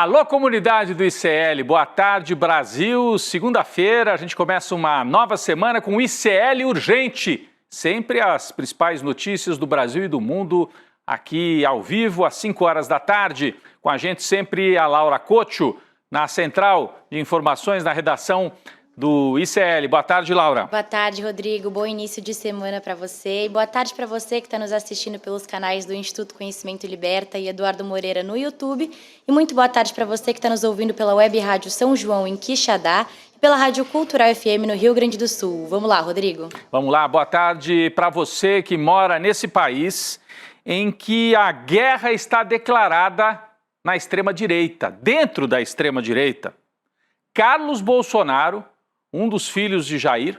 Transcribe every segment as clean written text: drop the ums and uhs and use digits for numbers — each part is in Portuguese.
Alô, comunidade do ICL, boa tarde, Brasil. Segunda-feira, a gente começa uma nova semana com o ICL Urgente. Sempre as principais notícias do Brasil e do mundo aqui ao vivo, às 5 horas da tarde. Com a gente sempre a Laura Cotcho, na central de informações, na redação do ICL. Boa tarde, Laura. Boa tarde, Rodrigo. Bom início de semana para você. E boa tarde para você que está nos assistindo pelos canais do Instituto Conhecimento Liberta e Eduardo Moreira no YouTube. E muito boa tarde para você que está nos ouvindo pela Web Rádio São João, em Quixadá, e pela Rádio Cultural FM no Rio Grande do Sul. Vamos lá, Rodrigo. Vamos lá. Boa tarde para você que mora nesse país em que a guerra está declarada na extrema-direita, dentro da extrema-direita. Carlos Bolsonaro, um dos filhos de Jair,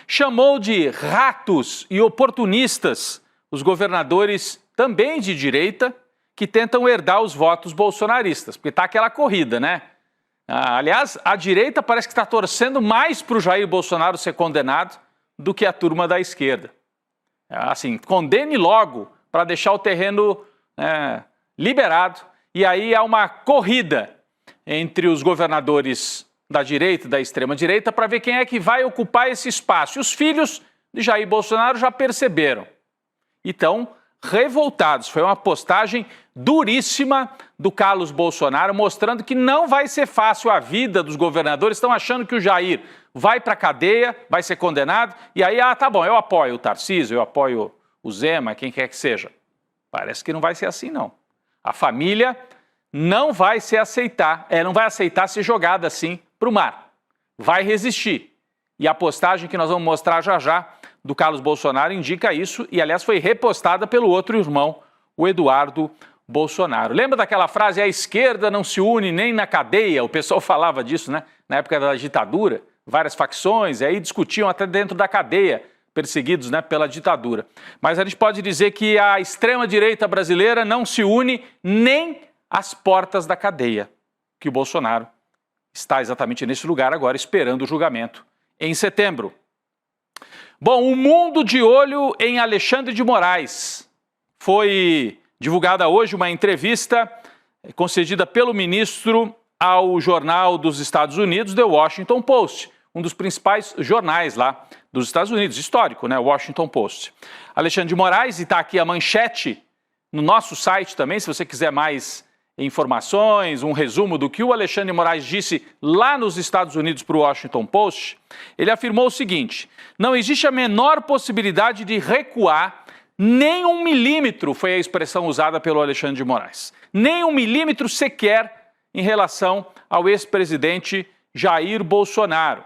chamou de ratos e oportunistas os governadores também de direita que tentam herdar os votos bolsonaristas, porque está aquela corrida, né? Aliás, a direita parece que está torcendo mais para o Jair Bolsonaro ser condenado do que a turma da esquerda. Assim, condene logo para deixar o terreno liberado. E aí há uma corrida entre os governadores da direita e da extrema-direita para ver quem é que vai ocupar esse espaço. E os filhos de Jair Bolsonaro já perceberam. E estão revoltados. Foi uma postagem duríssima do Carlos Bolsonaro, mostrando que não vai ser fácil a vida dos governadores. Estão achando que o Jair vai para a cadeia, vai ser condenado, e aí, tá bom, eu apoio o Tarcísio, eu apoio o Zema, quem quer que seja. Parece que não vai ser assim, não. A família não vai não vai aceitar ser jogada assim para o mar. Vai resistir. E a postagem que nós vamos mostrar já já do Carlos Bolsonaro indica isso, e aliás foi repostada pelo outro irmão, o Eduardo Bolsonaro. Lembra daquela frase, a esquerda não se une nem na cadeia? O pessoal falava disso, né? Na época da ditadura, várias facções, e aí discutiam até dentro da cadeia, perseguidos, né, pela ditadura. Mas a gente pode dizer que a extrema-direita brasileira não se une nem às portas da cadeia, que o Bolsonaro está exatamente nesse lugar agora, esperando o julgamento em setembro. Bom, o mundo de olho em Alexandre de Moraes. Foi divulgada hoje uma entrevista concedida pelo ministro ao jornal dos Estados Unidos, The Washington Post, um dos principais jornais lá dos Estados Unidos, histórico, né, Washington Post. Alexandre de Moraes, e está aqui a manchete no nosso site também, se você quiser mais informações, um resumo do que o Alexandre de Moraes disse lá nos Estados Unidos para o Washington Post. Ele afirmou o seguinte: não existe a menor possibilidade de recuar nem 1 milímetro, foi a expressão usada pelo Alexandre de Moraes, nem 1 milímetro sequer em relação ao ex-presidente Jair Bolsonaro.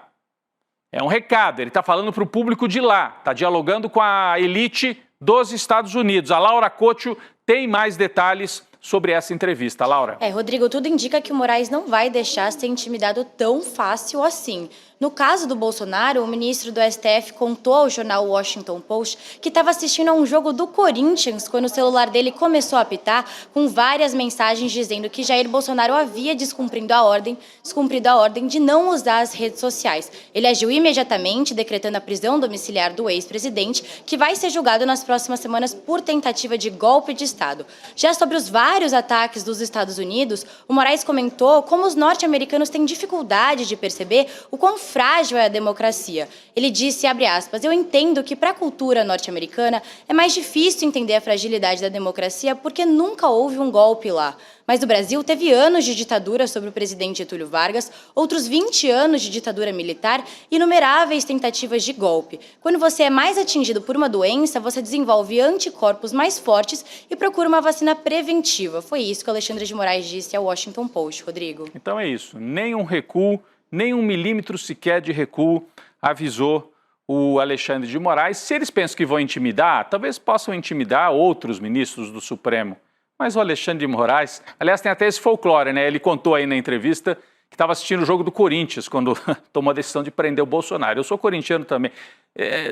É um recado, ele está falando para o público de lá, está dialogando com a elite dos Estados Unidos. A Laura Cotcho tem mais detalhes sobre essa entrevista. Laura. Rodrigo, tudo indica que o Moraes não vai deixar ser intimidado tão fácil assim. No caso do Bolsonaro, o ministro do STF contou ao jornal Washington Post que estava assistindo a um jogo do Corinthians quando o celular dele começou a apitar, com várias mensagens dizendo que Jair Bolsonaro havia descumprido a ordem de não usar as redes sociais. Ele agiu imediatamente, decretando a prisão domiciliar do ex-presidente, que vai ser julgado nas próximas semanas por tentativa de golpe de Estado. Já sobre os vários ataques dos Estados Unidos, o Moraes comentou como os norte-americanos têm dificuldade de perceber o quão frágil é a democracia. Ele disse, abre aspas, eu entendo que para a cultura norte-americana é mais difícil entender a fragilidade da democracia porque nunca houve um golpe lá. Mas o Brasil teve anos de ditadura sobre o presidente Getúlio Vargas, outros 20 anos de ditadura militar e inumeráveis tentativas de golpe. Quando você é mais atingido por uma doença, você desenvolve anticorpos mais fortes e procura uma vacina preventiva. Foi isso que Alexandre de Moraes disse ao Washington Post, Rodrigo. Então é isso, nem um recuo, nem 1 milímetro sequer de recuo, avisou o Alexandre de Moraes. Se eles pensam que vão intimidar, talvez possam intimidar outros ministros do Supremo. Mas o Alexandre de Moraes, aliás, tem até esse folclore, né? Ele contou aí na entrevista que estava assistindo o jogo do Corinthians quando tomou a decisão de prender o Bolsonaro. Eu sou corintiano também.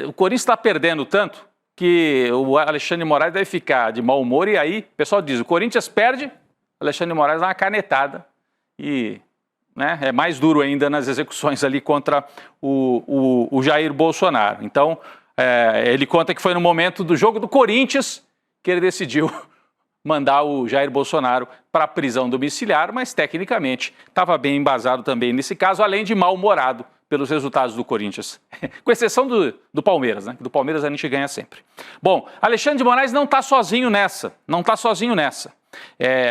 O Corinthians está perdendo tanto que o Alexandre de Moraes deve ficar de mau humor e aí o pessoal diz, o Corinthians perde, o Alexandre de Moraes dá uma canetada e é mais duro ainda nas execuções ali contra o Jair Bolsonaro. Então, ele conta que foi no momento do jogo do Corinthians que ele decidiu mandar o Jair Bolsonaro para a prisão domiciliar, mas tecnicamente estava bem embasado também nesse caso, além de mal-humorado pelos resultados do Corinthians, com exceção do Palmeiras, né? Do Palmeiras a gente ganha sempre. Bom, Alexandre de Moraes não está sozinho nessa,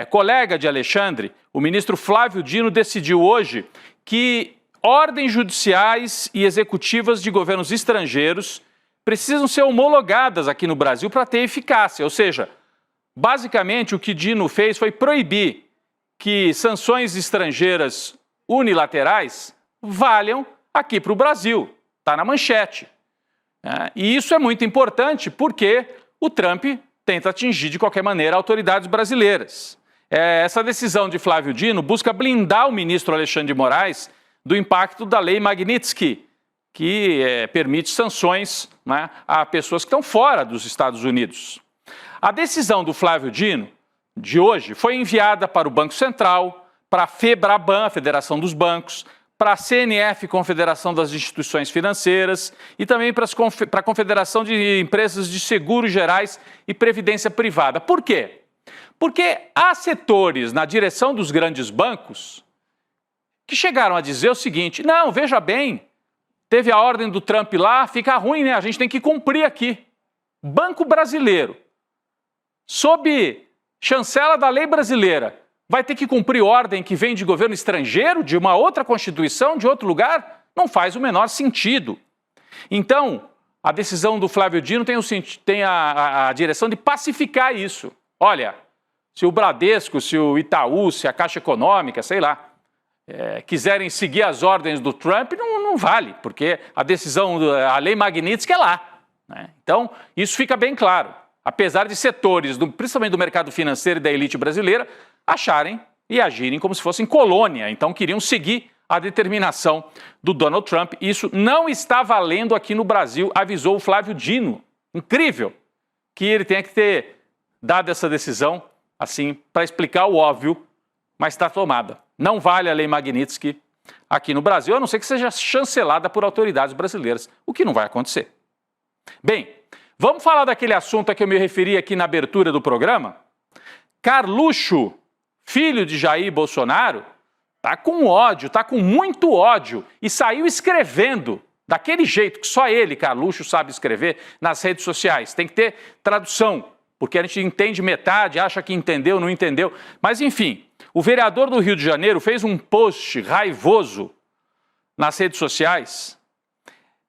colega de Alexandre, o ministro Flávio Dino decidiu hoje que ordens judiciais e executivas de governos estrangeiros precisam ser homologadas aqui no Brasil para ter eficácia, ou seja, basicamente o que Dino fez foi proibir que sanções estrangeiras unilaterais valham aqui para o Brasil, está na manchete. E isso é muito importante porque o Trump tenta atingir de qualquer maneira autoridades brasileiras. Essa decisão de Flávio Dino busca blindar o ministro Alexandre de Moraes do impacto da lei Magnitsky, que permite sanções, né, a pessoas que estão fora dos Estados Unidos. A decisão do Flávio Dino, de hoje, foi enviada para o Banco Central, para a FEBRABAN, a Federação dos Bancos, para a CNF, Confederação das Instituições Financeiras, e também para a Confederação de Empresas de Seguros Gerais e Previdência Privada. Por quê? Porque há setores na direção dos grandes bancos que chegaram a dizer o seguinte: não, veja bem, teve a ordem do Trump lá, fica ruim, né? A gente tem que cumprir aqui. Banco brasileiro, sob chancela da lei brasileira, vai ter que cumprir ordem que vem de governo estrangeiro, de uma outra constituição, de outro lugar? Não faz o menor sentido. Então, a decisão do Flávio Dino tem a direção de pacificar isso. Olha, se o Bradesco, se o Itaú, se a Caixa Econômica, sei lá, quiserem seguir as ordens do Trump, não vale, porque a decisão, a lei Magnitsky é lá, né? Então, isso fica bem claro. Apesar de setores, principalmente do mercado financeiro e da elite brasileira, acharem e agirem como se fossem colônia. Então, queriam seguir a determinação do Donald Trump. Isso não está valendo aqui no Brasil, avisou o Flávio Dino. Incrível que ele tenha que ter dado essa decisão, assim, para explicar o óbvio, mas está tomada. Não vale a lei Magnitsky aqui no Brasil, a não ser que seja chancelada por autoridades brasileiras, o que não vai acontecer. Bem, vamos falar daquele assunto a que eu me referi aqui na abertura do programa? Carluxo, filho de Jair Bolsonaro, está com ódio, está com muito ódio e saiu escrevendo daquele jeito que só ele, Carluxo, sabe escrever nas redes sociais. Tem que ter tradução, porque a gente entende metade, acha que entendeu, não entendeu. Mas, enfim, o vereador do Rio de Janeiro fez um post raivoso nas redes sociais.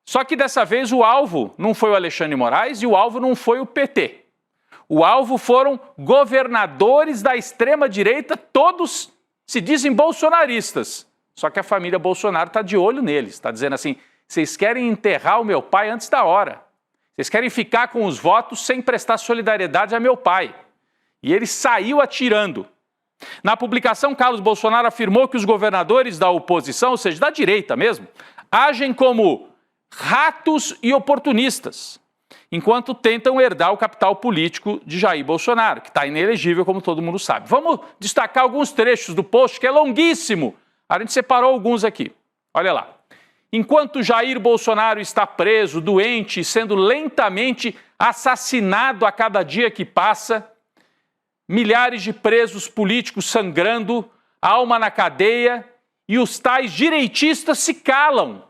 Só que dessa vez o alvo não foi o Alexandre de Moraes e o alvo não foi o PT. O alvo foram governadores da extrema-direita, todos se dizem bolsonaristas. Só que a família Bolsonaro está de olho neles, está dizendo assim: vocês querem enterrar o meu pai antes da hora. Vocês querem ficar com os votos sem prestar solidariedade a meu pai. E ele saiu atirando. Na publicação, Carlos Bolsonaro afirmou que os governadores da oposição, ou seja, da direita mesmo, agem como ratos e oportunistas, enquanto tentam herdar o capital político de Jair Bolsonaro, que está inelegível, como todo mundo sabe. Vamos destacar alguns trechos do post, que é longuíssimo. A gente separou alguns aqui. Olha lá. Enquanto Jair Bolsonaro está preso, doente e sendo lentamente assassinado a cada dia que passa, milhares de presos políticos sangrando, alma na cadeia, e os tais direitistas se calam.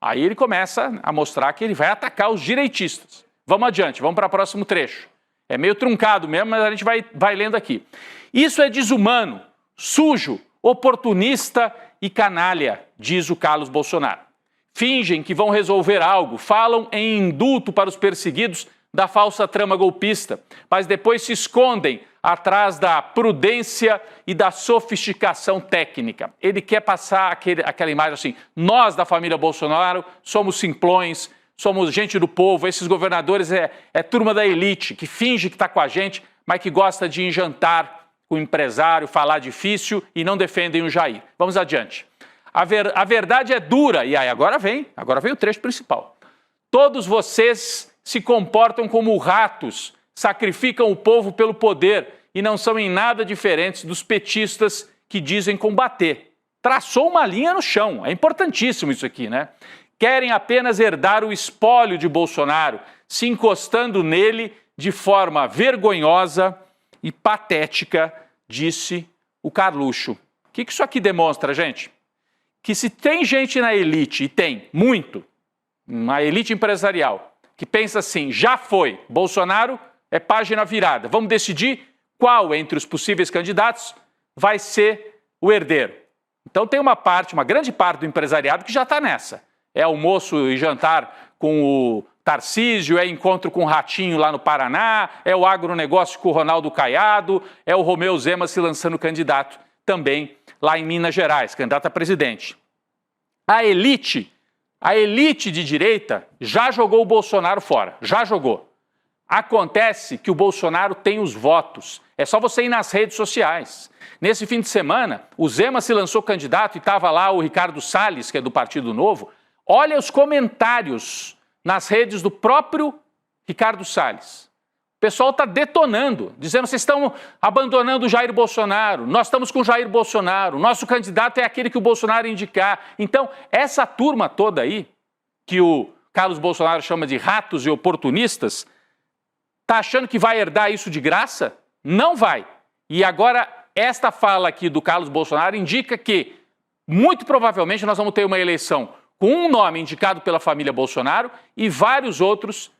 Aí ele começa a mostrar que ele vai atacar os direitistas. Vamos adiante, vamos para o próximo trecho. É meio truncado mesmo, mas a gente vai lendo aqui. Isso é desumano, sujo, oportunista e canalha, diz o Carlos Bolsonaro. Fingem que vão resolver algo, falam em indulto para os perseguidos da falsa trama golpista, mas depois se escondem atrás da prudência e da sofisticação técnica. Ele quer passar aquela imagem assim: nós da família Bolsonaro somos simplões, somos gente do povo, esses governadores é turma da elite, que finge que está com a gente, mas que gosta de ir jantar com o empresário, falar difícil e não defendem o Jair. Vamos adiante. A verdade é dura, e aí agora vem o trecho principal. Todos vocês se comportam como ratos, sacrificam o povo pelo poder e não são em nada diferentes dos petistas que dizem combater. Traçou uma linha no chão, é importantíssimo isso aqui, né? Querem apenas herdar o espólio de Bolsonaro, se encostando nele de forma vergonhosa e patética, disse o Carluxo. O que isso aqui demonstra, gente? Que se tem gente na elite, e tem muito, uma elite empresarial, que pensa assim, já foi, Bolsonaro é página virada, vamos decidir qual entre os possíveis candidatos vai ser o herdeiro. Então tem uma grande parte do empresariado que já está nessa. É almoço e jantar com o Tarcísio, é encontro com o Ratinho lá no Paraná, é o agronegócio com o Ronaldo Caiado, é o Romeu Zema se lançando candidato também lá em Minas Gerais, candidato a presidente. A elite de direita já jogou o Bolsonaro fora, já jogou. Acontece que o Bolsonaro tem os votos, é só você ir nas redes sociais. Nesse fim de semana, o Zema se lançou candidato e estava lá o Ricardo Salles, que é do Partido Novo. Olha os comentários nas redes do próprio Ricardo Salles. O pessoal está detonando, dizendo que vocês estão abandonando o Jair Bolsonaro, nós estamos com o Jair Bolsonaro, nosso candidato é aquele que o Bolsonaro indicar. Então, essa turma toda aí, que o Carlos Bolsonaro chama de ratos e oportunistas, está achando que vai herdar isso de graça? Não vai. E agora, esta fala aqui do Carlos Bolsonaro indica que, muito provavelmente, nós vamos ter uma eleição com um nome indicado pela família Bolsonaro e vários outros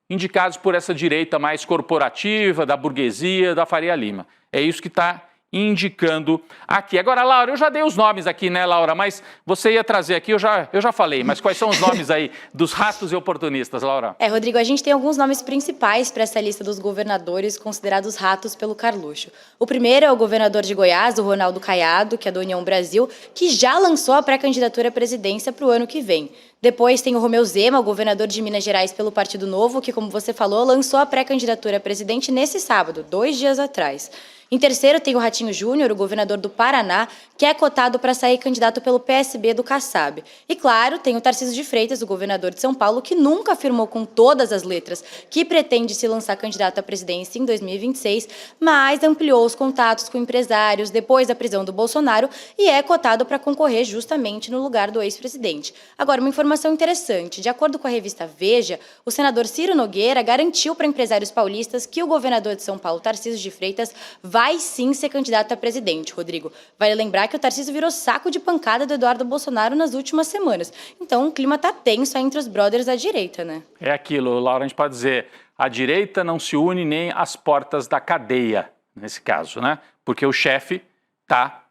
indicados por essa direita mais corporativa, da burguesia, da Faria Lima. É isso que está indicando aqui. Agora, Laura, eu já dei os nomes aqui, né, Laura? Mas você ia trazer aqui, eu já falei, mas quais são os nomes aí dos ratos e oportunistas, Laura? Rodrigo, a gente tem alguns nomes principais para essa lista dos governadores considerados ratos pelo Carluxo. O primeiro é o governador de Goiás, o Ronaldo Caiado, que é da União Brasil, que já lançou a pré-candidatura à presidência para o ano que vem. Depois tem o Romeu Zema, o governador de Minas Gerais pelo Partido Novo, que, como você falou, lançou a pré-candidatura a presidente nesse sábado, 2 dias atrás. Em terceiro tem o Ratinho Júnior, o governador do Paraná, que é cotado para sair candidato pelo PSB do Kassab. E claro, tem o Tarcísio de Freitas, o governador de São Paulo, que nunca afirmou com todas as letras que pretende se lançar candidato à presidência em 2026, mas ampliou os contatos com empresários depois da prisão do Bolsonaro e é cotado para concorrer justamente no lugar do ex-presidente. Agora, uma informação interessante. De acordo com a revista Veja, o senador Ciro Nogueira garantiu para empresários paulistas que o governador de São Paulo, Tarcísio de Freitas, vai sim ser candidato a presidente, Rodrigo. Vale lembrar que o Tarcísio virou saco de pancada do Eduardo Bolsonaro nas últimas semanas. Então o clima tá tenso entre os brothers da direita, né? É aquilo, Laura, a gente pode dizer, a direita não se une nem às portas da cadeia, nesse caso, né? Porque o chefe tá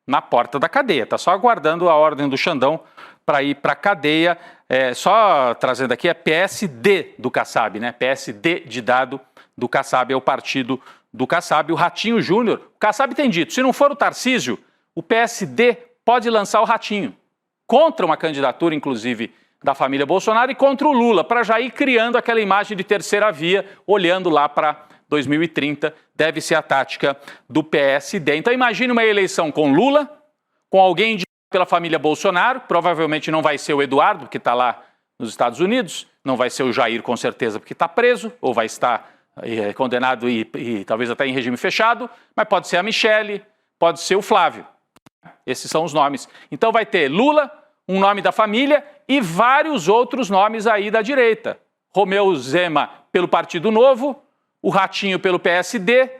na porta da cadeia, tá só aguardando a ordem do Xandão para ir para a cadeia. Só trazendo aqui, é PSD do Kassab, né? PSD de dado do Kassab, é o partido do Kassab. O Ratinho Júnior, o Kassab tem dito, se não for o Tarcísio, o PSD pode lançar o Ratinho, contra uma candidatura, inclusive, da família Bolsonaro e contra o Lula, para já ir criando aquela imagem de terceira via, olhando lá para 2030, deve ser a tática do PSD. Então imagine uma eleição com Lula, com alguém indicado pela família Bolsonaro, provavelmente não vai ser o Eduardo, que está lá nos Estados Unidos, não vai ser o Jair, com certeza, porque está preso, ou vai estar condenado e talvez até em regime fechado, mas pode ser a Michele, pode ser o Flávio. Esses são os nomes. Então vai ter Lula, um nome da família, e vários outros nomes aí da direita. Romeu Zema pelo Partido Novo, o Ratinho pelo PSD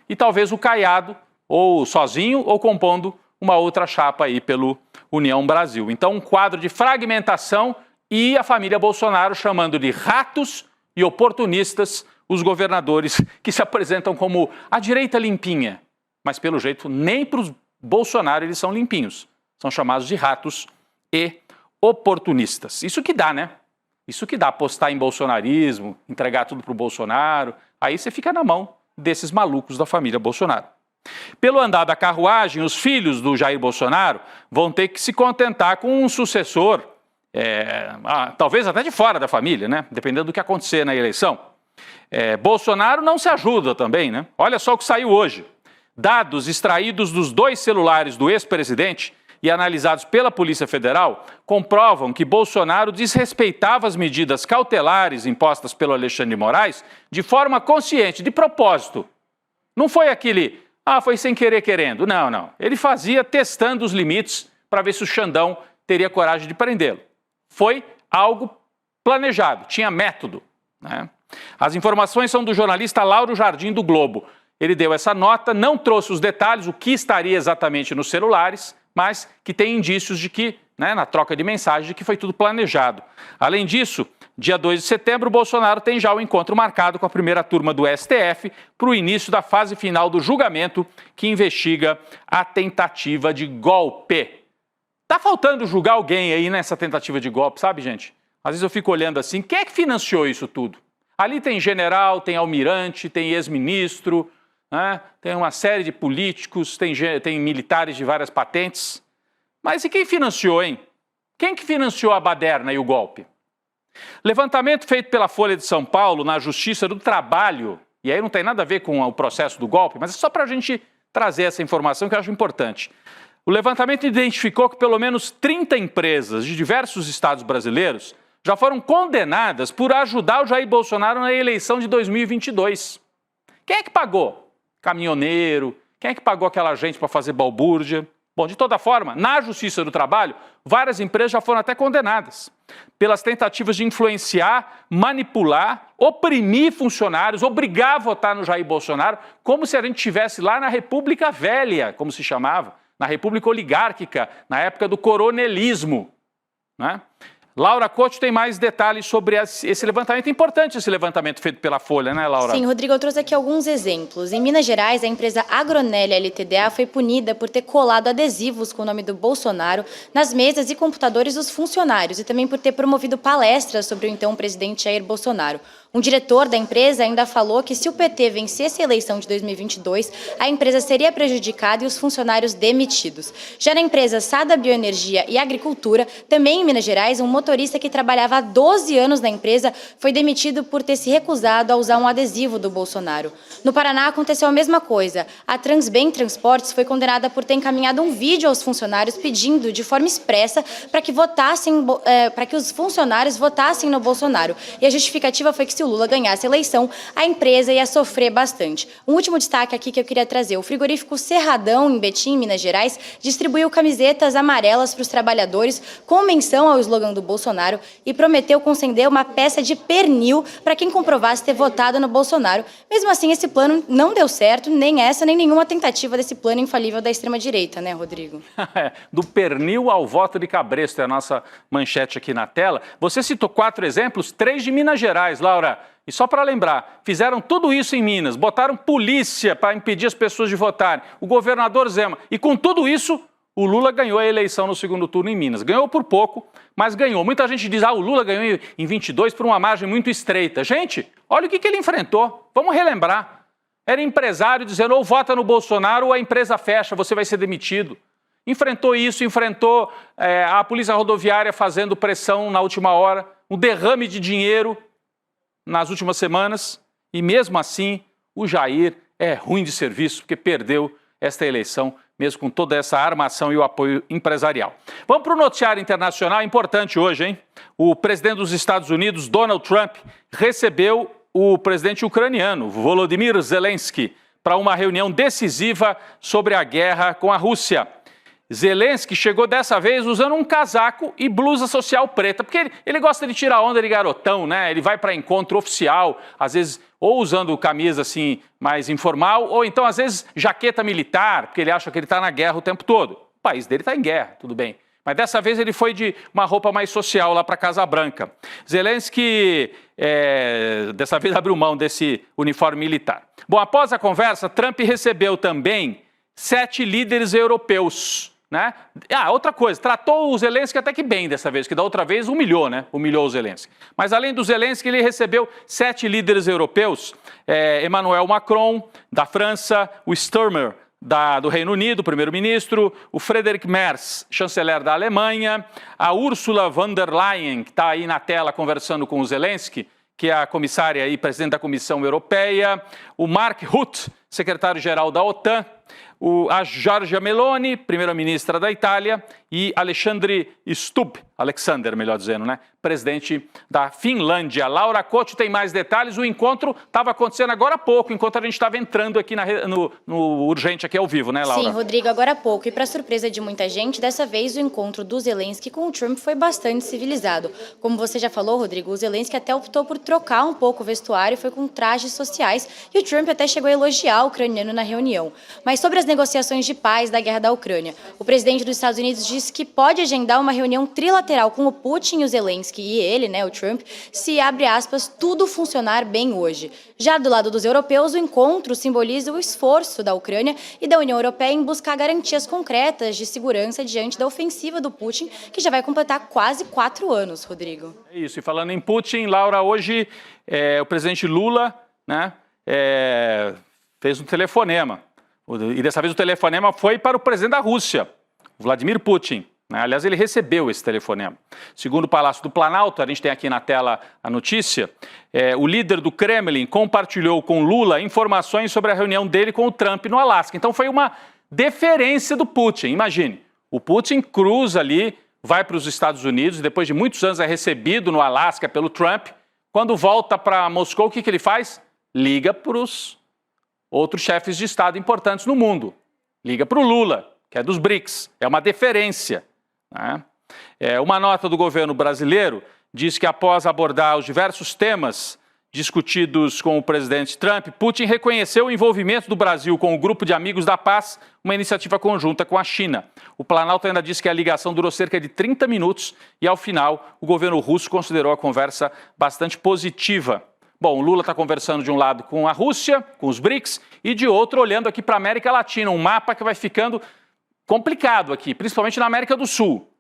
e talvez o Caiado, ou sozinho, ou compondo uma outra chapa aí pelo União Brasil. Então um quadro de fragmentação e a família Bolsonaro chamando de ratos e oportunistas os governadores que se apresentam como a direita limpinha. Mas pelo jeito nem para os Bolsonaro eles são limpinhos. São chamados de ratos e oportunistas. Isso que dá, né? Isso que dá, apostar em bolsonarismo, entregar tudo para o Bolsonaro. Aí você fica na mão desses malucos da família Bolsonaro. Pelo andar da carruagem, os filhos do Jair Bolsonaro vão ter que se contentar com um sucessor, talvez até de fora da família, né? Dependendo do que acontecer na eleição. Bolsonaro não se ajuda também, né? Olha só o que saiu hoje. Dados extraídos dos 2 celulares do ex-presidente e analisados pela Polícia Federal comprovam que Bolsonaro desrespeitava as medidas cautelares impostas pelo Alexandre de Moraes de forma consciente, de propósito. Não foi aquele, foi sem querer querendo. Não, não. Ele fazia testando os limites para ver se o Xandão teria coragem de prendê-lo. Foi algo planejado, tinha método, né? As informações são do jornalista Lauro Jardim do Globo. ele deu essa nota, não trouxe os detalhes, o que estaria exatamente nos celulares, mas que tem indícios de que, na troca de mensagens, de que foi tudo planejado. Além disso, dia 2 de setembro, o Bolsonaro tem já o encontro marcado com a primeira turma do STF para o início da fase final do julgamento que investiga a tentativa de golpe. Tá faltando julgar alguém aí nessa tentativa de golpe, sabe, gente? Às vezes eu fico olhando assim, quem é que financiou isso tudo? Ali tem general, tem almirante, tem ex-ministro, né? Tem uma série de políticos, tem militares de várias patentes. Mas e quem financiou, hein? Quem que financiou a baderna e o golpe? Levantamento feito pela Folha de São Paulo na Justiça do Trabalho, e aí não tem nada a ver com o processo do golpe, mas é só para a gente trazer essa informação que eu acho importante. O levantamento identificou que pelo menos 30 empresas de diversos estados brasileiros já foram condenadas por ajudar o Jair Bolsonaro na eleição de 2022. Quem é que pagou? Caminhoneiro, quem é que pagou aquela gente para fazer balbúrdia? Bom, de toda forma, na Justiça do Trabalho, várias empresas já foram até condenadas pelas tentativas de influenciar, manipular, oprimir funcionários, obrigar a votar no Jair Bolsonaro, como se a gente estivesse lá na República Velha, como se chamava, na República Oligárquica, na época do coronelismo, né? Laura Couto tem mais detalhes sobre esse levantamento. Importante esse levantamento feito pela Folha, né, Laura? Sim, Rodrigo, eu trouxe aqui alguns exemplos. Em Minas Gerais, a empresa Agronel LTDA foi punida por ter colado adesivos com o nome do Bolsonaro nas mesas e computadores dos funcionários e também por ter promovido palestras sobre o então presidente Jair Bolsonaro. Um diretor da empresa ainda falou que se o PT vencesse a eleição de 2022, a empresa seria prejudicada e os funcionários demitidos. Já na empresa Sada Bioenergia e Agricultura, também em Minas Gerais, um motorista que trabalhava há 12 anos na empresa foi demitido por ter se recusado a usar um adesivo do Bolsonaro. No Paraná aconteceu a mesma coisa. A Transbem Transportes foi condenada por ter encaminhado um vídeo aos funcionários pedindo de forma expressa para que os funcionários votassem no Bolsonaro. E a justificativa foi que se o Lula ganhasse a eleição, a empresa ia sofrer bastante. Um último destaque aqui que eu queria trazer. O frigorífico Cerradão, em Betim, Minas Gerais, distribuiu camisetas amarelas para os trabalhadores com menção ao slogan do Bolsonaro e prometeu conceder uma peça de pernil para quem comprovasse ter votado no Bolsonaro. Mesmo assim, esse plano não deu certo, nem essa, nem nenhuma tentativa desse plano infalível da extrema-direita, né, Rodrigo? Do pernil ao voto de cabresto, é a nossa manchete aqui na tela. Você citou 4 exemplos, 3 de Minas Gerais, Laura. E só para lembrar, fizeram tudo isso em Minas, botaram polícia para impedir as pessoas de votarem, o governador Zema. E com tudo isso, o Lula ganhou a eleição no segundo turno em Minas. Ganhou por pouco, mas ganhou. Muita gente diz, o Lula ganhou em 22 por uma margem muito estreita. Gente, olha o que ele enfrentou. Vamos relembrar. Era empresário dizendo, ou vota no Bolsonaro ou a empresa fecha, você vai ser demitido. Enfrentou isso, enfrentou a polícia rodoviária fazendo pressão na última hora, um derrame de dinheiro nas últimas semanas, e mesmo assim o Jair é ruim de serviço, porque perdeu esta eleição, mesmo com toda essa armação e o apoio empresarial. Vamos para o noticiário internacional, importante hoje, hein? O presidente dos Estados Unidos, Donald Trump, recebeu o presidente ucraniano, Volodymyr Zelensky, para uma reunião decisiva sobre a guerra com a Rússia. Zelensky chegou dessa vez usando um casaco e blusa social preta, porque ele gosta de tirar onda de garotão, né? Ele vai para encontro oficial, às vezes ou usando camisa assim mais informal, ou então às vezes jaqueta militar, porque ele acha que ele está na guerra o tempo todo. O país dele está em guerra, tudo bem. Mas dessa vez ele foi de uma roupa mais social lá para a Casa Branca. Zelensky, dessa vez, abriu mão desse uniforme militar. Bom, após a conversa, Trump recebeu também 7 líderes europeus, né? Outra coisa, tratou o Zelensky até que bem dessa vez, que da outra vez humilhou, né? Humilhou o Zelensky. Mas além do Zelensky, ele recebeu 7 líderes europeus, Emmanuel Macron, da França, o Sturmer, do Reino Unido, primeiro-ministro, o Friedrich Merz, chanceler da Alemanha, a Ursula von der Leyen, que está aí na tela conversando com o Zelensky, que é a comissária e presidente da Comissão Europeia, o Mark Rutte, secretário-geral da OTAN, a Giorgia Meloni, primeira-ministra da Itália, e Alexandre Stubb, Alexander, melhor dizendo, né? Presidente da Finlândia. Laura Couto tem mais detalhes. O encontro estava acontecendo agora há pouco, enquanto a gente estava entrando aqui no Urgente, aqui ao vivo, né, Laura? Sim, Rodrigo, agora há pouco. E para surpresa de muita gente, dessa vez o encontro do Zelensky com o Trump foi bastante civilizado. Como você já falou, Rodrigo, o Zelensky até optou por trocar um pouco o vestuário e foi com trajes sociais. E o Trump até chegou a elogiar o ucraniano na reunião. Mas sobre as negociações de paz da guerra da Ucrânia, o presidente dos Estados Unidos disse que pode agendar uma reunião trilateral com o Putin e o Zelensky e ele, né, o Trump, se, abre aspas, tudo funcionar bem hoje. Já do lado dos europeus, o encontro simboliza o esforço da Ucrânia e da União Europeia em buscar garantias concretas de segurança diante da ofensiva do Putin, que já vai completar quase 4 anos, Rodrigo. É isso, e falando em Putin, Laura, hoje o presidente Lula, né, fez um telefonema. E dessa vez o telefonema foi para o presidente da Rússia, Vladimir Putin. Aliás, ele recebeu esse telefonema. Segundo o Palácio do Planalto, a gente tem aqui na tela a notícia, o líder do Kremlin compartilhou com Lula informações sobre a reunião dele com o Trump no Alasca. Então foi uma deferência do Putin. Imagine, o Putin cruza ali, vai para os Estados Unidos, e depois de muitos anos é recebido no Alasca pelo Trump. Quando volta para Moscou, o que ele faz? Liga para os outros chefes de Estado importantes no mundo. Liga para o Lula, que é dos BRICS. É uma deferência. Né? Uma nota do governo brasileiro diz que após abordar os diversos temas discutidos com o presidente Trump, Putin reconheceu o envolvimento do Brasil com o Grupo de Amigos da Paz, uma iniciativa conjunta com a China. O Planalto ainda disse que a ligação durou cerca de 30 minutos e, ao final, o governo russo considerou a conversa bastante positiva. Bom, o Lula está conversando de um lado com a Rússia, com os BRICS, e de outro olhando aqui para a América Latina, um mapa que vai ficando complicado aqui, principalmente na América do Sul.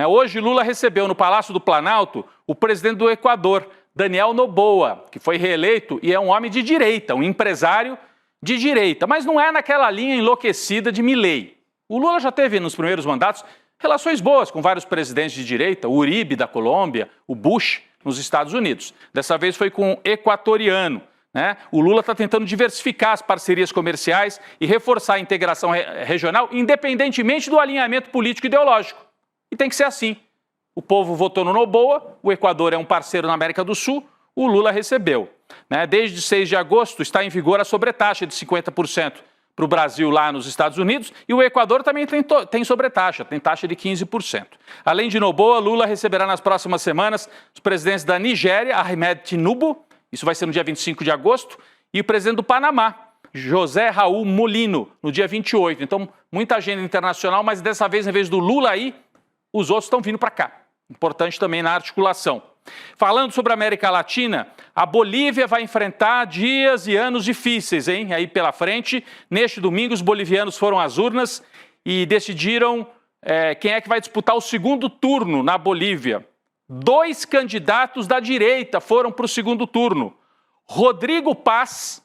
Hoje, Lula recebeu no Palácio do Planalto o presidente do Equador, Daniel Noboa, que foi reeleito e é um homem de direita, um empresário de direita, mas não é naquela linha enlouquecida de Milei. O Lula já teve, nos primeiros mandatos, relações boas com vários presidentes de direita, o Uribe da Colômbia, o Bush nos Estados Unidos. Dessa vez foi com um equatoriano. O Lula está tentando diversificar as parcerias comerciais e reforçar a integração regional, independentemente do alinhamento político e ideológico. E tem que ser assim. O povo votou no Noboa, o Equador é um parceiro na América do Sul, o Lula recebeu. Desde 6 de agosto está em vigor a sobretaxa de 50% para o Brasil lá nos Estados Unidos, e o Equador também tem sobretaxa, tem taxa de 15%. Além de Noboa, Lula receberá nas próximas semanas os presidentes da Nigéria, Ahmed Tinubu, isso vai ser no dia 25 de agosto, e o presidente do Panamá, José Raul Mulino, no dia 28. Então, muita agenda internacional, mas dessa vez, em vez do Lula aí, os outros estão vindo para cá. Importante também na articulação. Falando sobre a América Latina, a Bolívia vai enfrentar dias e anos difíceis, hein? Aí pela frente, neste domingo, os bolivianos foram às urnas e decidiram quem é que vai disputar o segundo turno na Bolívia. 2 candidatos da direita foram para o segundo turno. Rodrigo Paz,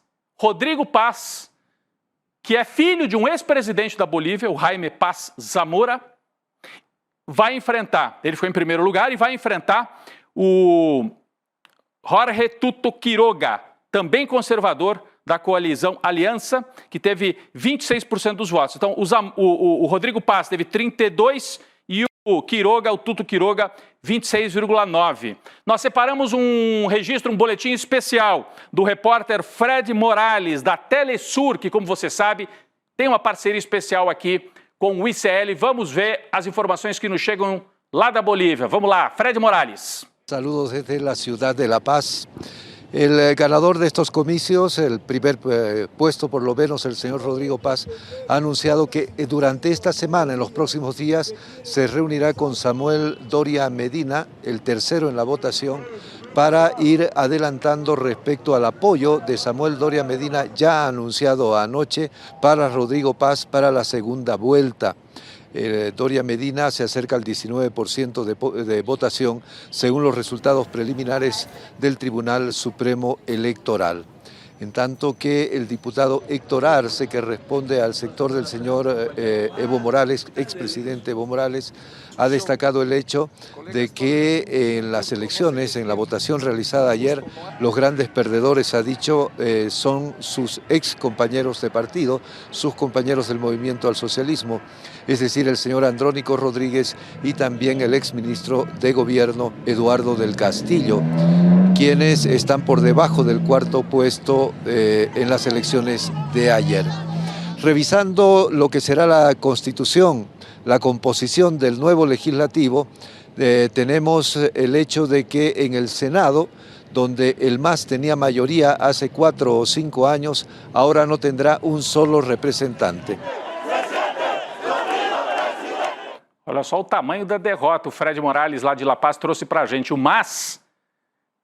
que é filho de um ex-presidente da Bolívia, o Jaime Paz Zamora, vai enfrentar, ele foi em primeiro lugar, e vai enfrentar o Jorge Tuto Quiroga, também conservador da coalizão Aliança, que teve 26% dos votos. Então, o Rodrigo Paz teve 32% e o Quiroga, o Tuto Quiroga, 26,9%. Nós separamos um registro, um boletim especial do repórter Fred Morales, da Telesur, que, como você sabe, tem uma parceria especial aqui com o ICL. Vamos ver as informações que nos chegam lá da Bolívia. Vamos lá, Fred Morales. Saludos desde la ciudad de La Paz. El ganador de estos comicios, el primer puesto por lo menos, el señor Rodrigo Paz, ha anunciado que durante esta semana, en los próximos días, se reunirá con Samuel Doria Medina, el tercero en la votación, para ir adelantando respecto al apoyo de Samuel Doria Medina, ya anunciado anoche, para Rodrigo Paz para la segunda vuelta. Doria Medina se acerca al 19% de votación según los resultados preliminares del Tribunal Supremo Electoral. en tanto que el diputado Héctor Arce, que responde al sector del señor Evo Morales, expresidente Evo Morales, ha destacado el hecho de que en las elecciones, en la votación realizada ayer, los grandes perdedores, ha dicho, son sus ex compañeros de partido, sus compañeros del Movimiento al Socialismo, es decir, el señor Andrónico Rodríguez y también el exministro de Gobierno Eduardo del Castillo, quienes están por debajo del cuarto puesto en las elecciones de ayer. Revisando lo que será la Constitución, la composición del nuevo legislativo, tenemos el hecho de que en el Senado, donde el MAS tenía mayoría hace 4 o 5 años, ahora no tendrá un solo representante. Olha só o tamanho da derrota. O Fred Morales, lá de La Paz, trouxe para a gente. O MAS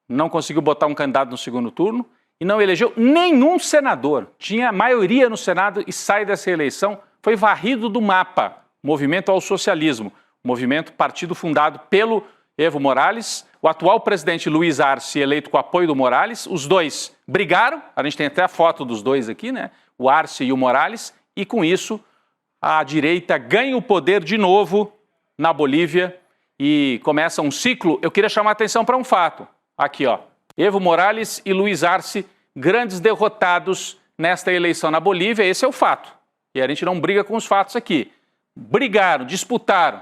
não conseguiu botar um candidato no segundo turno e não elegeu nenhum senador. Tinha maioria no Senado e sai dessa eleição. Foi varrido do mapa. Movimento ao Socialismo. Movimento, partido fundado pelo Evo Morales. O atual presidente Luiz Arce, eleito com apoio do Morales. Os dois brigaram. A gente tem até a foto dos dois aqui, né? O Arce e o Morales. E com isso, a direita ganha o poder de novo na Bolívia e começa um ciclo. Eu queria chamar a atenção para um fato. Aqui, ó. Evo Morales e Luiz Arce, grandes derrotados nesta eleição na Bolívia. Esse é o fato. E a gente não briga com os fatos aqui. Brigaram, disputaram.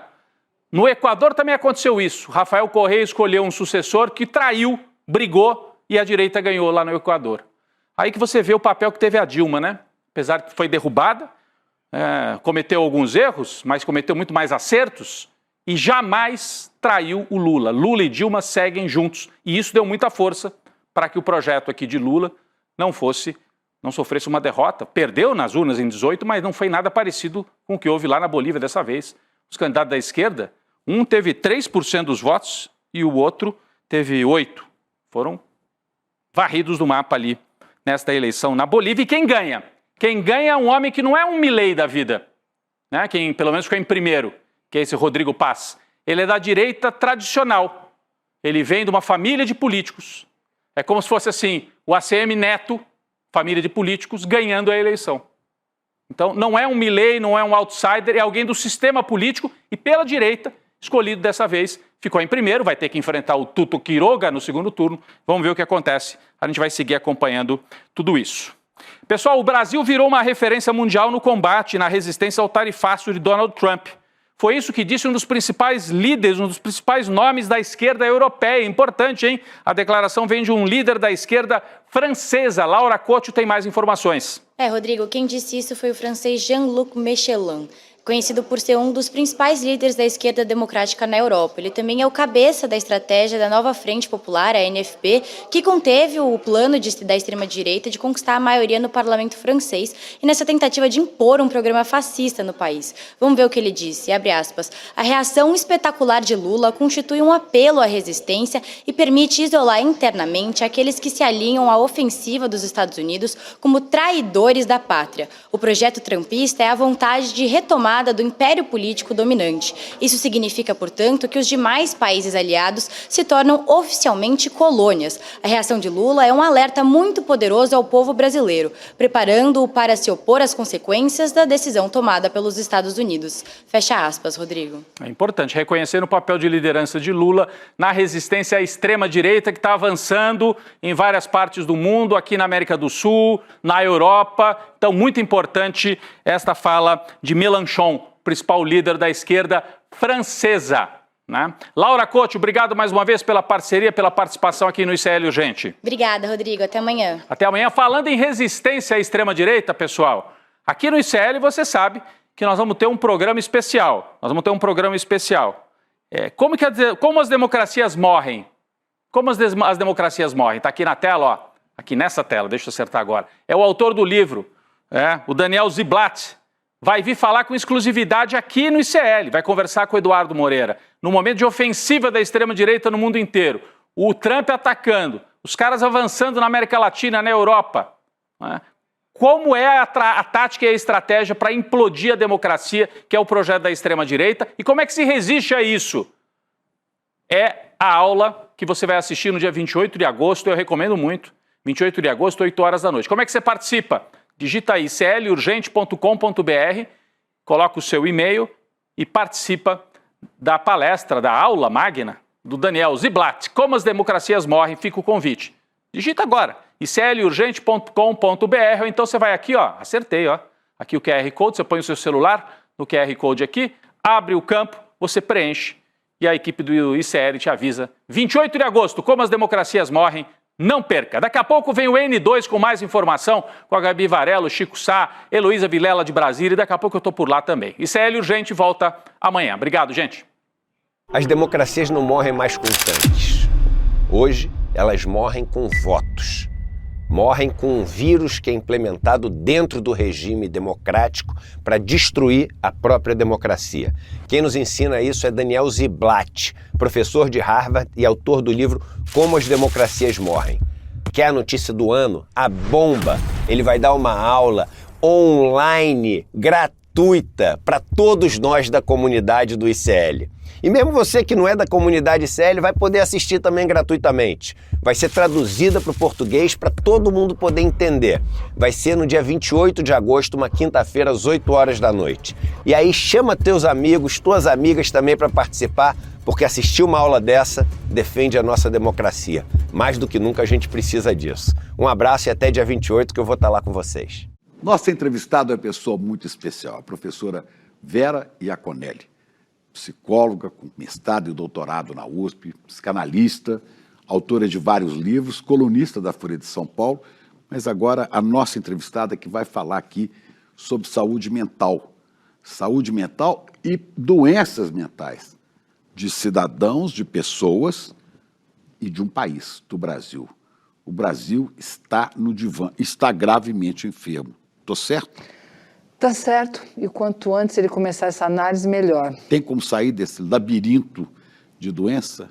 No Equador também aconteceu isso. Rafael Correa escolheu um sucessor que traiu, brigou e a direita ganhou lá no Equador. Aí que você vê o papel que teve a Dilma, né? Apesar de que foi derrubada, cometeu alguns erros, mas cometeu muito mais acertos e jamais traiu o Lula. Lula e Dilma seguem juntos e isso deu muita força para que o projeto aqui de Lula não sofresse uma derrota. Perdeu nas urnas em 18, mas não foi nada parecido com o que houve lá na Bolívia dessa vez. Os candidatos da esquerda, um teve 3% dos votos e o outro teve 8%. Foram varridos do mapa ali nesta eleição na Bolívia. E quem ganha? Quem ganha é um homem que não é um Milei da vida, né? Quem pelo menos ficou em primeiro, que é esse Rodrigo Paz. Ele é da direita tradicional. Ele vem de uma família de políticos. É como se fosse assim, o ACM Neto, família de políticos, ganhando a eleição. Então não é um Milei, não é um outsider, é alguém do sistema político e pela direita, escolhido dessa vez, ficou em primeiro, vai ter que enfrentar o Tuto Quiroga no segundo turno. Vamos ver o que acontece. A gente vai seguir acompanhando tudo isso. Pessoal, o Brasil virou uma referência mundial no combate e na resistência ao tarifácio de Donald Trump. Foi isso que disse um dos principais líderes, um dos principais nomes da esquerda europeia. Importante, hein? A declaração vem de um líder da esquerda francesa. Laura Couto tem mais informações. Rodrigo, quem disse isso foi o francês Jean-Luc Mélenchon, conhecido por ser um dos principais líderes da esquerda democrática na Europa. Ele também é o cabeça da estratégia da Nova Frente Popular, a NFP, que conteve o plano da extrema-direita de conquistar a maioria no parlamento francês e nessa tentativa de impor um programa fascista no país. Vamos ver o que ele disse, abre aspas. A reação espetacular de Lula constitui um apelo à resistência e permite isolar internamente aqueles que se alinham à ofensiva dos Estados Unidos como traidores da pátria. O projeto trumpista é a vontade de retomar do império político dominante. Isso significa, portanto, que os demais países aliados se tornam oficialmente colônias. A reação de Lula é um alerta muito poderoso ao povo brasileiro, preparando-o para se opor às consequências da decisão tomada pelos Estados Unidos. Fecha aspas, Rodrigo. É importante reconhecer o papel de liderança de Lula na resistência à extrema-direita que está avançando em várias partes do mundo, aqui na América do Sul, na Europa. Então, muito importante esta fala de Mélenchon, principal líder da esquerda francesa, né? Laura Couto, obrigado mais uma vez pela parceria, pela participação aqui no ICL Urgente. Obrigada, Rodrigo. Até amanhã. Até amanhã. Falando em resistência à extrema-direita, pessoal, aqui no ICL você sabe que nós vamos ter um programa especial. Como as democracias morrem? Como as democracias morrem? Está aqui na tela, ó. Aqui nessa tela, deixa eu acertar agora. É o autor do livro, o Daniel Ziblatt, vai vir falar com exclusividade aqui no ICL, vai conversar com o Eduardo Moreira. No momento de ofensiva da extrema-direita no mundo inteiro, o Trump atacando, os caras avançando na América Latina, na Europa. Como é a tática e a estratégia para implodir a democracia, que é o projeto da extrema-direita, e como é que se resiste a isso? É a aula que você vai assistir no dia 28 de agosto, eu recomendo muito. 28 de agosto, 8 horas da noite. Como é que você participa? Digita aí clurgente.com.br, coloca o seu e-mail e participa da palestra, da aula magna do Daniel Ziblatt. Como as democracias morrem, fica o convite. Digita agora, iclurgente.com.br, ou então você vai aqui, ó, acertei, ó, aqui o QR Code, você põe o seu celular no QR Code aqui, abre o campo, você preenche e a equipe do ICL te avisa. 28 de agosto, como as democracias morrem, não perca. Daqui a pouco vem o N2 com mais informação, com a Gabi Varello, Chico Sá, Heloísa Vilela de Brasília, e daqui a pouco eu tô por lá também. ICL Urgente volta amanhã. Obrigado, gente. As democracias não morrem mais com tanques. Hoje, elas morrem com votos. Morrem com um vírus que é implementado dentro do regime democrático para destruir a própria democracia. Quem nos ensina isso é Daniel Ziblatt, professor de Harvard e autor do livro Como as Democracias Morrem. Quer a notícia do ano? A bomba! Ele vai dar uma aula online, gratuita, para todos nós da comunidade do ICL. E mesmo você que não é da comunidade ICL vai poder assistir também gratuitamente. Vai ser traduzida para o português para todo mundo poder entender. Vai ser no dia 28 de agosto, uma quinta-feira, às 8 horas da noite. E aí chama teus amigos, tuas amigas também para participar, porque assistir uma aula dessa defende a nossa democracia. Mais do que nunca a gente precisa disso. Um abraço e até dia 28 que eu vou estar lá com vocês. Nossa entrevistada é uma pessoa muito especial, a professora Vera Iaconelli. Psicóloga com mestrado e doutorado na USP, psicanalista, autora de vários livros, colunista da Folha de São Paulo, mas agora a nossa entrevistada que vai falar aqui sobre saúde mental e doenças mentais de cidadãos, de pessoas e de um país, do Brasil. O Brasil está no divã, está gravemente enfermo. Estou certo? Tá certo, e quanto antes ele começar essa análise, melhor. Tem como sair desse labirinto de doença?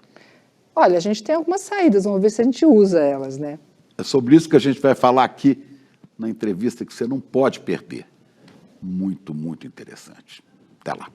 Olha, a gente tem algumas saídas, vamos ver se a gente usa elas, né? É sobre isso que a gente vai falar aqui na entrevista que você não pode perder. Muito, muito interessante. Até lá.